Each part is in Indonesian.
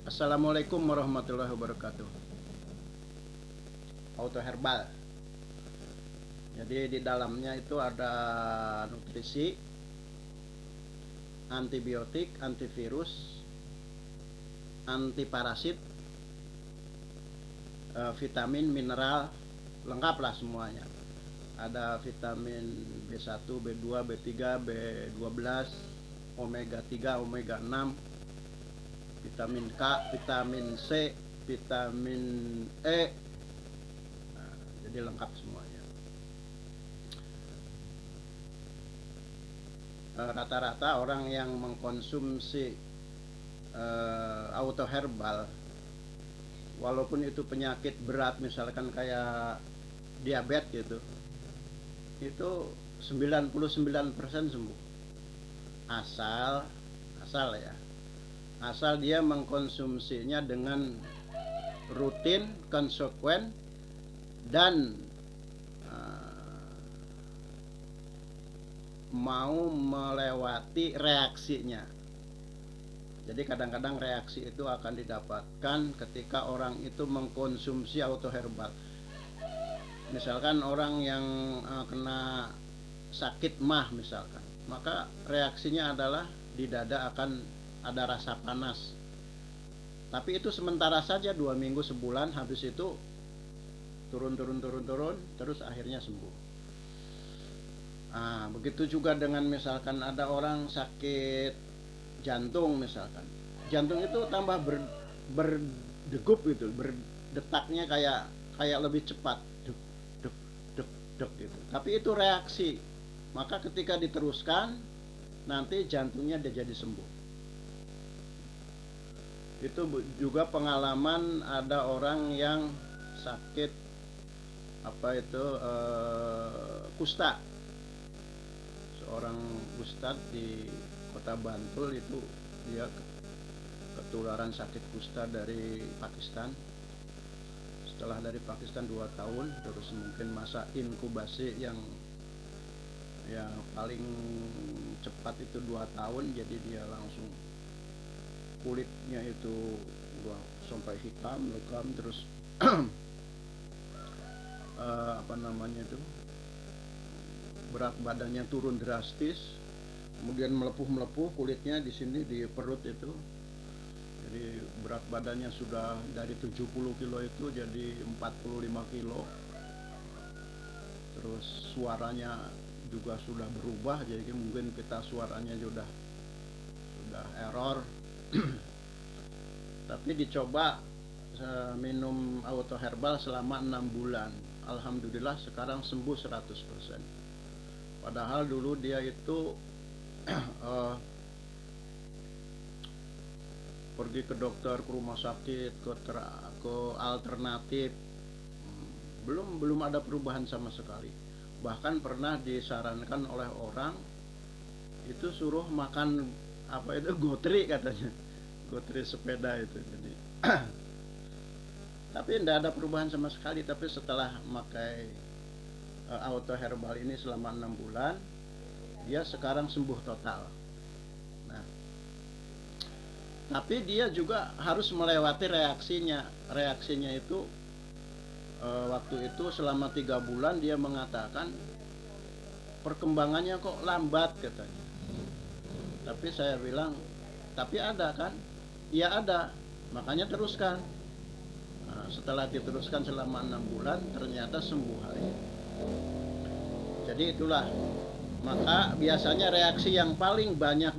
Assalamualaikum warahmatullahi wabarakatuh. Auto herbal. Jadi di dalamnya itu ada nutrisi, antibiotik, antivirus, antiparasit, vitamin, mineral, lengkap lah semuanya. Ada vitamin B1, B2, B3, B12, omega 3, omega 6, vitamin K, vitamin C, vitamin E. Nah, jadi lengkap semuanya. Rata-rata orang yang mengkonsumsi auto herbal, walaupun itu penyakit berat misalkan kayak diabetes gitu, itu 99% sembuh. Asal asal ya. Asal dia mengkonsumsinya dengan rutin, konsekuen, dan mau melewati reaksinya. Jadi kadang-kadang reaksi itu akan didapatkan ketika orang itu mengkonsumsi auto herbal. Misalkan orang yang kena sakit mah misalkan, maka reaksinya adalah di dada akan ada rasa panas. Tapi itu sementara saja, 2 minggu, sebulan, habis itu turun, terus akhirnya sembuh. Nah, begitu juga dengan misalkan ada orang sakit jantung misalkan. Jantung itu tambah berdegup gitu, berdetaknya kayak kayak lebih cepat. Duk, duk, duk, duk gitu. Tapi itu reaksi. Maka ketika diteruskan, nanti jantungnya dia jadi sembuh. Itu juga pengalaman ada orang yang sakit apa itu kusta. Seorang ustadz di kota Bantul itu dia ketularan sakit kusta dari Pakistan. Setelah dari Pakistan 2 tahun, terus mungkin masa inkubasi yang paling cepat itu 2 tahun, jadi dia langsung kulitnya itu udah sampai hitam, legam, terus apa namanya itu, berat badannya turun drastis, kemudian melepuh kulitnya di sini di perut itu. Jadi berat badannya sudah dari 70 kilo itu jadi 45 kilo. Terus suaranya juga sudah berubah, jadi mungkin kita suaranya sudah error. Tapi dicoba minum auto herbal selama 6 bulan. Alhamdulillah sekarang sembuh 100%. Padahal dulu dia itu pergi ke dokter, ke rumah sakit, ke alternatif, belum ada perubahan sama sekali. Bahkan pernah disarankan oleh orang itu suruh makan apa itu gotri katanya, gotri sepeda itu. Jadi tapi tidak ada perubahan sama sekali. Tapi setelah memakai auto herbal ini selama 6 bulan, dia sekarang sembuh total. Nah, tapi dia juga harus melewati reaksinya itu waktu itu selama 3 bulan dia mengatakan perkembangannya kok lambat katanya. Tapi saya bilang, tapi ada kan? Iya ada, makanya teruskan. Nah, setelah diteruskan selama 6 bulan ternyata sembuh hari. Jadi itulah, maka biasanya reaksi yang paling banyak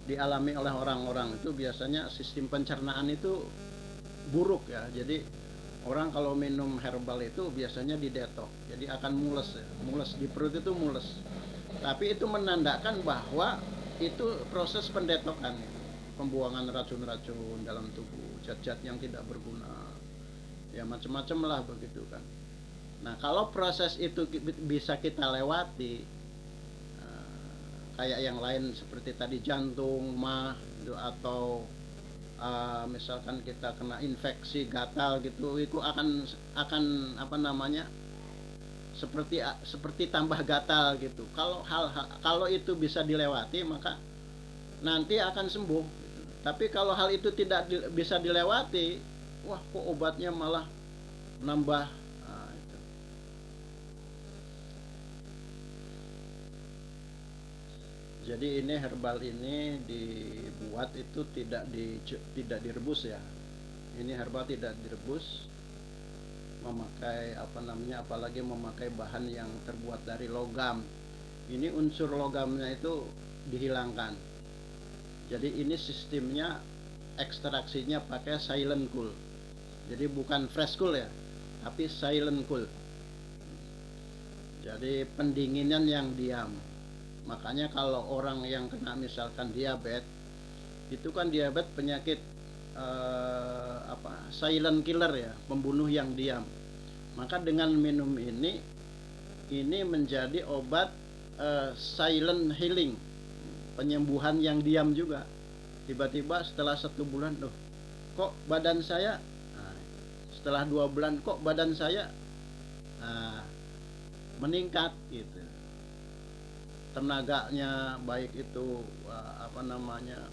dialami oleh orang-orang itu biasanya sistem pencernaan itu buruk ya. Jadi orang kalau minum herbal itu biasanya didetok, jadi akan mules di perut itu mules. Tapi itu menandakan bahwa itu proses pendetokan, pembuangan racun-racun dalam tubuh, zat-zat yang tidak berguna, ya macam-macam lah begitu kan. Nah kalau proses itu bisa kita lewati, kayak yang lain seperti tadi jantung, mah gitu, atau misalkan kita kena infeksi gatal gitu, itu akan apa namanya seperti tambah gatal gitu. Kalau itu bisa dilewati, maka nanti akan sembuh gitu. Tapi kalau hal itu tidak bisa dilewati, wah kok obatnya malah nambah. Nah, itu. Jadi ini herbal ini dibuat itu tidak direbus ya. Ini herbal tidak direbus, memakai apa namanya, apalagi memakai bahan yang terbuat dari logam. Ini unsur logamnya itu dihilangkan. Jadi ini sistemnya ekstraksinya pakai silent cool. Jadi bukan fresh cool ya, tapi silent cool. Jadi pendinginan yang diam. Makanya kalau orang yang kena misalkan diabetes, itu kan diabetes penyakit silent killer ya, pembunuh yang diam. Maka dengan minum ini menjadi obat silent healing, penyembuhan yang diam juga. Tiba-tiba setelah 1 bulan, kok badan saya, setelah 2 bulan kok badan saya meningkat gitu, tenaganya baik itu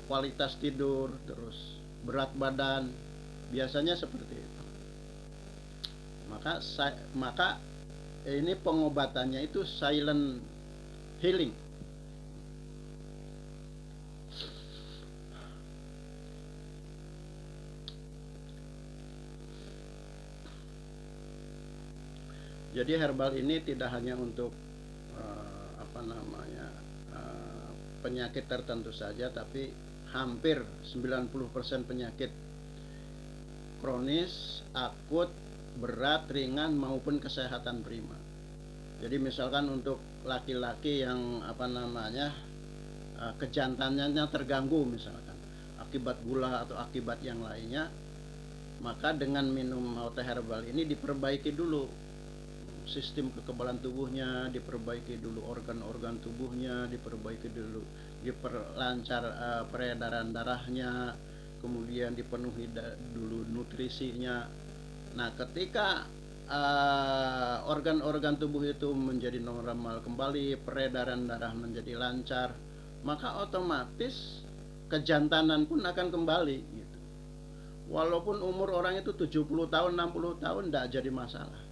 kualitas tidur, terus berat badan, biasanya seperti itu. Maka ini pengobatannya itu silent healing. Jadi herbal ini tidak hanya untuk penyakit tertentu saja, tapi hampir 90% penyakit kronis, akut, berat, ringan maupun kesehatan prima. Jadi misalkan untuk laki-laki yang kejantanannya terganggu misalkan akibat gula atau akibat yang lainnya, maka dengan minum teh herbal ini diperbaiki dulu sistem kekebalan tubuhnya, diperbaiki dulu organ-organ tubuhnya, diperbaiki dulu, diperlancar peredaran darahnya, kemudian dipenuhi dulu nutrisinya. Nah, ketika organ-organ tubuh itu menjadi normal kembali, peredaran darah menjadi lancar, maka otomatis kejantanan pun akan kembali gitu. Walaupun umur orang itu 70 tahun, 60 tahun tidak jadi masalah.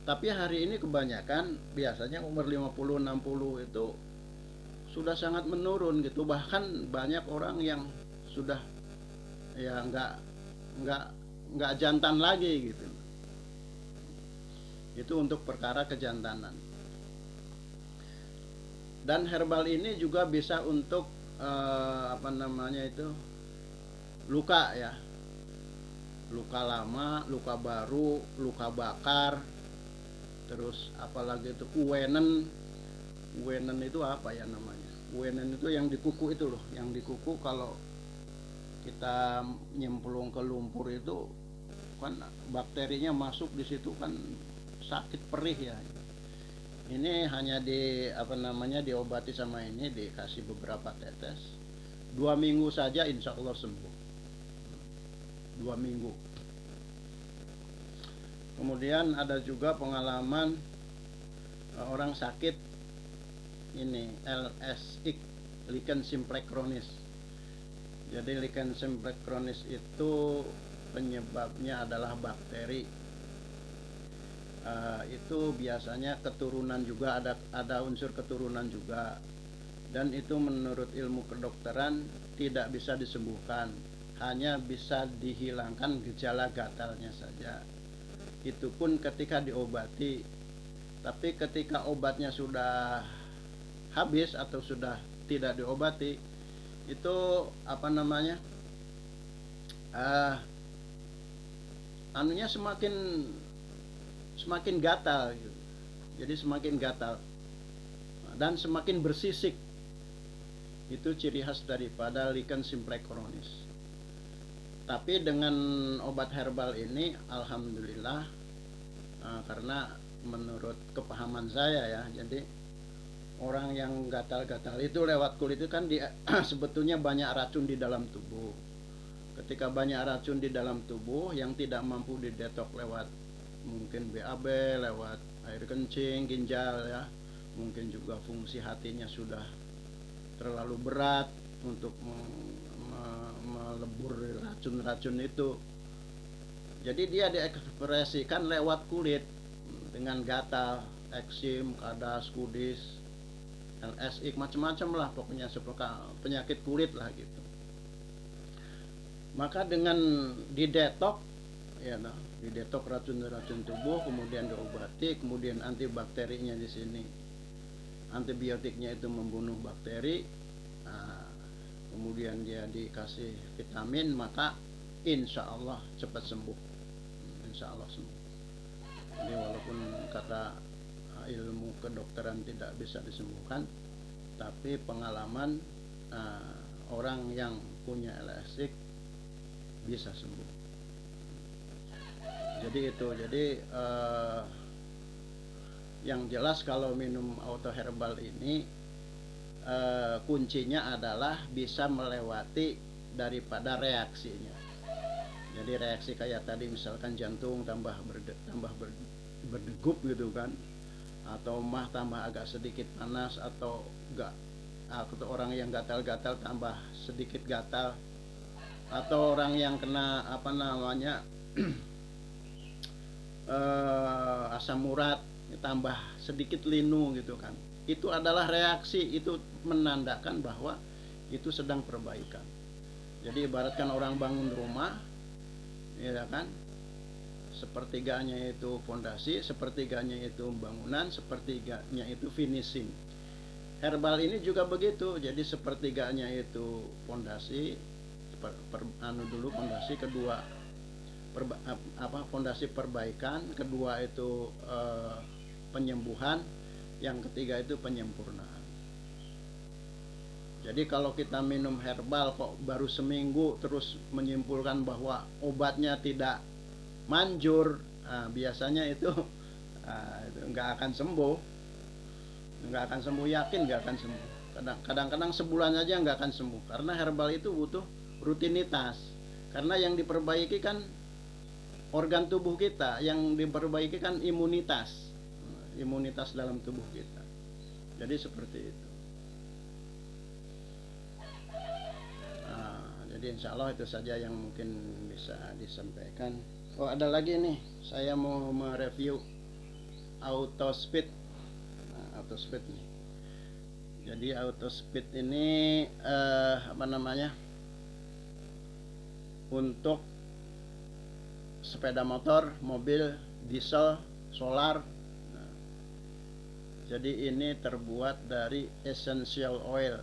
Tapi hari ini kebanyakan biasanya umur 50-60 itu sudah sangat menurun gitu. Bahkan banyak orang yang sudah ya nggak jantan lagi gitu. Itu untuk perkara kejantanan. Dan herbal ini juga bisa untuk luka ya. Luka lama, luka baru, luka bakar. Terus apalagi itu uwenen itu apa ya namanya? Uwenen itu yang di kuku itu loh, yang di kuku kalau kita nyemplung ke lumpur itu kan bakterinya masuk di situ kan sakit perih ya. Ini hanya diobati sama ini, dikasih beberapa tetes. 2 minggu saja insya Allah sembuh. 2 minggu. Kemudian ada juga pengalaman orang sakit ini LSI, lichen simplex chronis. Jadi lichen simplex chronis itu penyebabnya adalah bakteri. Itu biasanya keturunan juga, ada unsur keturunan juga, dan itu menurut ilmu kedokteran tidak bisa disembuhkan, hanya bisa dihilangkan gejala gatalnya saja. Itu pun ketika diobati. Tapi ketika obatnya sudah habis atau sudah tidak diobati, itu semakin gatal gitu. Jadi semakin gatal dan semakin bersisik. Itu ciri khas daripada lichen simplex chronis. Tapi dengan obat herbal ini alhamdulillah, karena menurut kepahaman saya ya, jadi orang yang gatal-gatal itu lewat kulit itu kan sebetulnya banyak racun di dalam tubuh. Ketika banyak racun di dalam tubuh yang tidak mampu didetok lewat mungkin BAB, lewat air kencing, ginjal ya. Mungkin juga fungsi hatinya sudah terlalu berat untuk melebur racun-racun itu. Jadi dia diekspresikan lewat kulit dengan gatal, eksim, kadas, kudis, LSI, macam-macam lah pokoknya, seperti penyakit kulit lah gitu. Maka dengan didetok ya, nah, didetok racun-racun tubuh, kemudian diobati, kemudian antibakterinya di sini, antibiotiknya itu membunuh bakteri, nah, kemudian dia dikasih vitamin, maka insya Allah cepat sembuh, insya Allah sembuh. Jadi walaupun kata ilmu kedokteran tidak bisa disembuhkan, tapi pengalaman orang yang punya LSI bisa sembuh. Jadi itu, jadi yang jelas kalau minum auto herbal ini kuncinya adalah bisa melewati daripada reaksinya. Jadi reaksi kayak tadi misalkan jantung tambah berdegup gitu kan, atau mah tambah agak sedikit panas, atau enggak, atau orang yang gatal-gatal tambah sedikit gatal, atau orang yang kena apa namanya asam urat tambah sedikit linu gitu kan, itu adalah reaksi, itu menandakan bahwa itu sedang perbaikan. Jadi ibaratkan orang bangun rumah ya kan, sepertiganya itu fondasi, sepertiganya itu bangunan, sepertiganya itu finishing. Herbal ini juga begitu, jadi sepertiganya itu fondasi, dulu fondasi, kedua fondasi perbaikan, kedua itu penyembuhan, yang ketiga itu penyempurnaan. Jadi kalau kita minum herbal kok baru seminggu terus menyimpulkan bahwa obatnya tidak manjur, biasanya itu nggak akan sembuh, yakin nggak akan sembuh. Kadang-kadang sebulan aja nggak akan sembuh, karena herbal itu butuh rutinitas. Karena yang diperbaiki kan organ tubuh kita, yang diperbaiki kan imunitas dalam tubuh kita. Jadi seperti itu. Jadi insya Allah itu saja yang mungkin bisa disampaikan. Oh, ada lagi nih, saya mau mereview auto speed. Auto speed nih. Jadi auto speed ini apa namanya, untuk sepeda motor, mobil, diesel, solar. Jadi ini terbuat dari essential oil,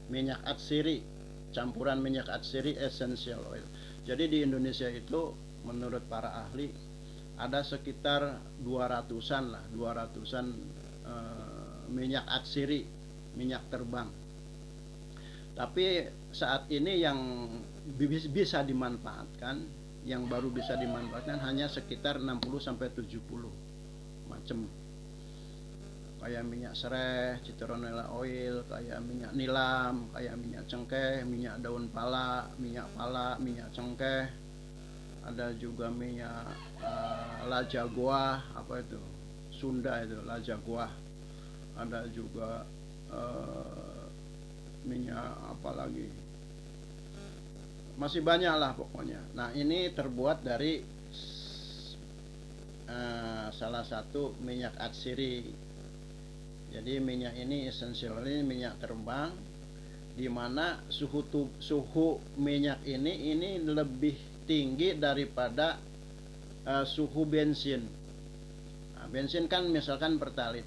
minyak atsiri, campuran minyak atsiri essential oil. Jadi di Indonesia itu menurut para ahli ada sekitar 200-an minyak atsiri, minyak terbang. Tapi saat ini yang bisa dimanfaatkan, yang baru bisa dimanfaatkan hanya sekitar 60-70 macam. Kayak minyak serai, citronella oil, kayak minyak nilam, kayak minyak cengkeh, minyak daun pala, minyak cengkeh. Ada juga minyak lajagoa, apa itu? Sunda itu, lajagoa. Ada juga minyak apa lagi? Masih banyak lah pokoknya. Nah, ini terbuat dari salah satu minyak atsiri. Jadi minyak ini essential, ini minyak terbang, di mana suhu minyak ini lebih tinggi daripada suhu bensin. Nah, bensin kan misalkan pertalit,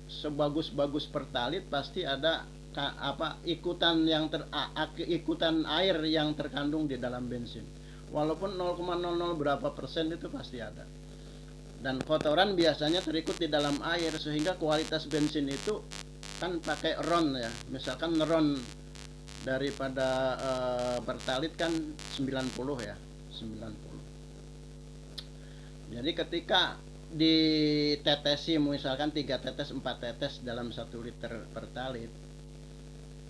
sebagus-bagus pertalit pasti ada ikutan air yang terkandung di dalam bensin. Walaupun 0,00 berapa persen itu pasti ada. Dan kotoran biasanya terikut di dalam air, sehingga kualitas bensin itu kan pakai RON ya. Misalkan RON daripada pertalit kan 90 ya, 90. Jadi ketika ditetesi misalkan 3 tetes 4 tetes dalam 1 liter pertalit,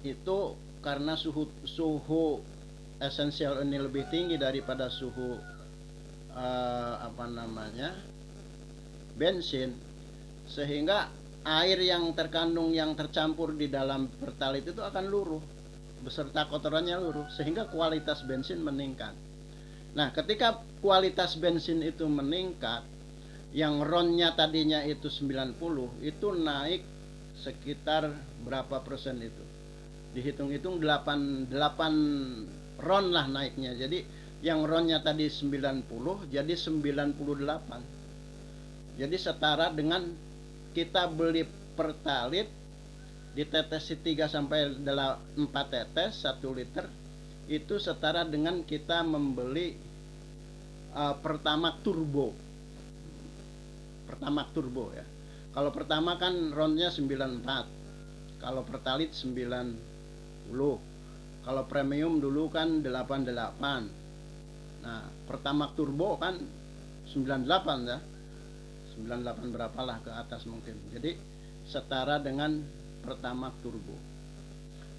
itu karena suhu esensial ini lebih tinggi daripada suhu bensin, sehingga air yang terkandung yang tercampur di dalam pertalit itu akan luruh beserta kotorannya luruh, sehingga kualitas bensin meningkat. Nah, ketika kualitas bensin itu meningkat, yang RON-nya tadinya itu 90, itu naik sekitar berapa persen itu? Dihitung-hitung 8 RON lah naiknya. Jadi yang RON-nya tadi 90 jadi 98. Jadi setara dengan kita beli pertalit ditetesi 3 sampai 4 tetes 1 liter, itu setara dengan kita membeli Pertamax turbo. Pertamax turbo ya. Kalau pertama kan RON-nya 94. Kalau pertalit 90. Kalau premium dulu kan 88. Nah, Pertamax turbo kan 98 ya. 98 berapalah ke atas mungkin. Jadi setara dengan Pertamax turbo.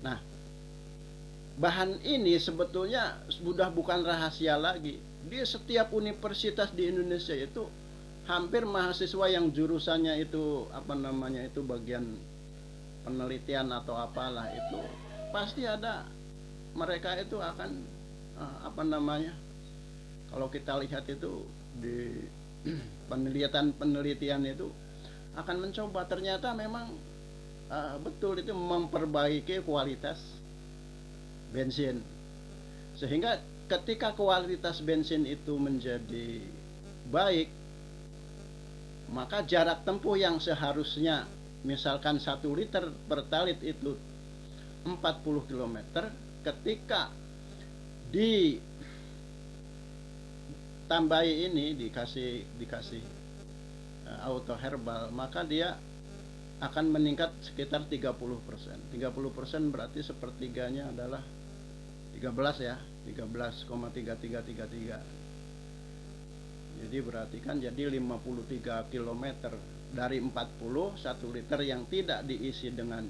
Nah, bahan ini sebetulnya sudah bukan rahasia lagi. Di setiap universitas di Indonesia itu hampir mahasiswa yang jurusannya itu bagian penelitian atau apalah itu pasti ada, mereka itu akan kalau kita lihat itu di penelitian itu akan mencoba, ternyata memang betul itu memperbaiki kualitas bensin, sehingga ketika kualitas bensin itu menjadi baik, maka jarak tempuh yang seharusnya misalkan 1 liter pertalit itu 40 km, ketika ditambahi ini dikasih auto herbal, maka dia akan meningkat sekitar 30%. 30% berarti sepertiganya adalah 13 ya, 13,3333. Jadi berarti kan jadi 53 km dari 40 1 liter yang tidak diisi dengan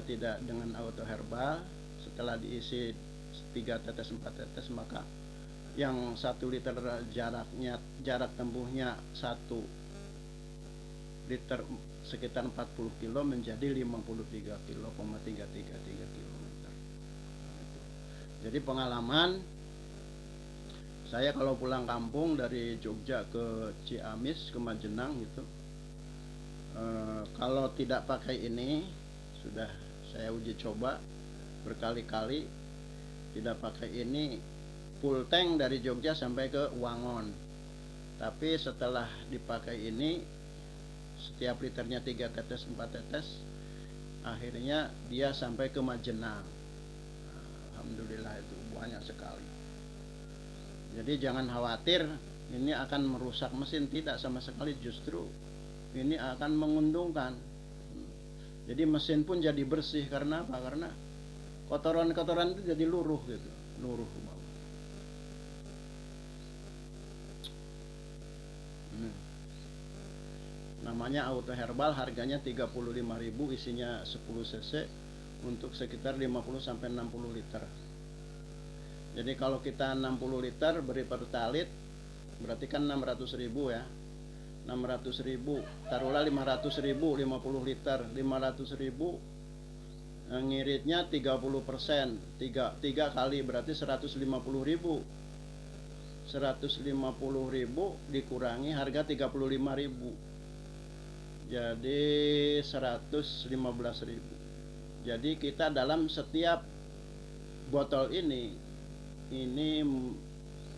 tidak dengan auto herbal, setelah diisi 3 tetes 4 tetes, maka yang 1 liter jarak tempuhnya 1 liter sekitar 40 kilo menjadi 53 km. Jadi pengalaman saya kalau pulang kampung dari Jogja ke Ciamis ke Majenang gitu, kalau tidak pakai ini, sudah saya uji coba berkali-kali, tidak pakai ini full tank dari Jogja sampai ke Wangon. Tapi setelah dipakai ini, setiap liternya 3 tetes 4 tetes, akhirnya dia sampai ke Majenang. Alhamdulillah, itu banyak sekali. Jadi jangan khawatir ini akan merusak mesin, tidak sama sekali, justru ini akan menguntungkan. Jadi mesin pun jadi bersih. Karena apa? Karena kotoran-kotoran itu jadi luruh gitu, luruh. Namanya auto herbal, harganya 35.000, isinya 10 cc untuk sekitar 50 sampai 60 liter. Jadi kalau kita 60 liter beri pertalit berarti kan 600.000 ya. 600.000, taruhlah 500.000, 50 liter, 500.000, ngiritnya 30%, 3 kali berarti 150.000. 150.000 dikurangi harga 35.000, jadi 115.000. Jadi kita dalam setiap botol ini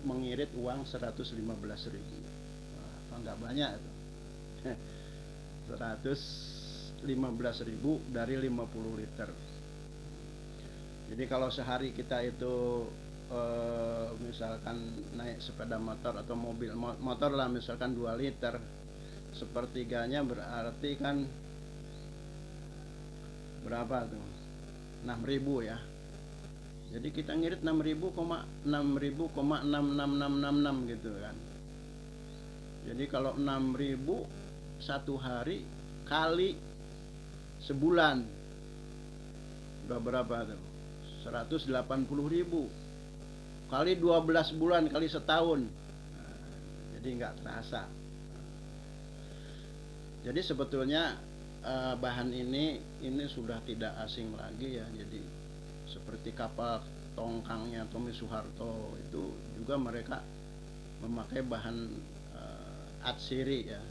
mengirit uang 115.000. Wah, nggak banyak itu. 115.000 dari 50 liter. Jadi kalau sehari kita itu misalkan naik sepeda motor atau motor lah, misalkan 2 liter, sepertiganya berarti kan berapa tuh? 6.000 ya. Jadi kita ngirit 6.000,66666 gitu kan. Jadi kalau 6.000 satu hari kali sebulan udah berapa tuh? 180.000 kali 12 bulan kali setahun. Nah, jadi nggak terasa. Jadi sebetulnya bahan ini sudah tidak asing lagi ya. Jadi seperti kapal tongkangnya Tommy Soeharto itu juga mereka memakai bahan atsiri ya.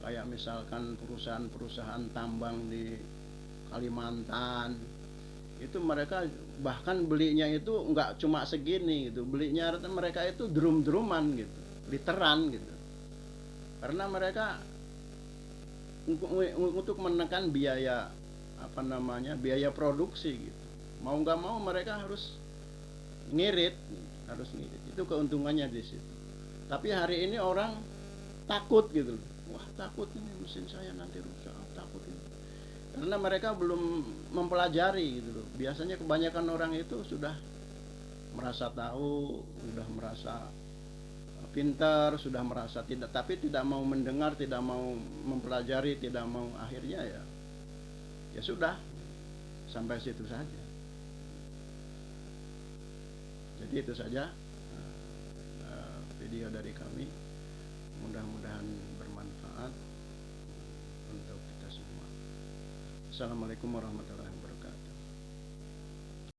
Kayak misalkan perusahaan-perusahaan tambang di Kalimantan itu mereka bahkan belinya itu nggak cuma segini gitu, belinya mereka itu drum-druman gitu, literan gitu, karena mereka untuk menekan biaya apa namanya biaya produksi gitu, mau nggak mau mereka ngirit harus ngirit, itu keuntungannya di situ. Tapi hari ini orang takut gitu, wah takut ini mesin saya nanti rusak, takut ini, karena mereka belum mempelajari gitu loh. Biasanya kebanyakan orang itu sudah merasa tahu, sudah merasa pintar, sudah merasa tidak, tapi tidak mau mendengar, tidak mau mempelajari, tidak mau, akhirnya ya sudah sampai situ saja. Jadi itu saja video dari kami, mudah-mudahan bermanfaat untuk kita semua. Assalamualaikum warahmatullahi wabarakatuh.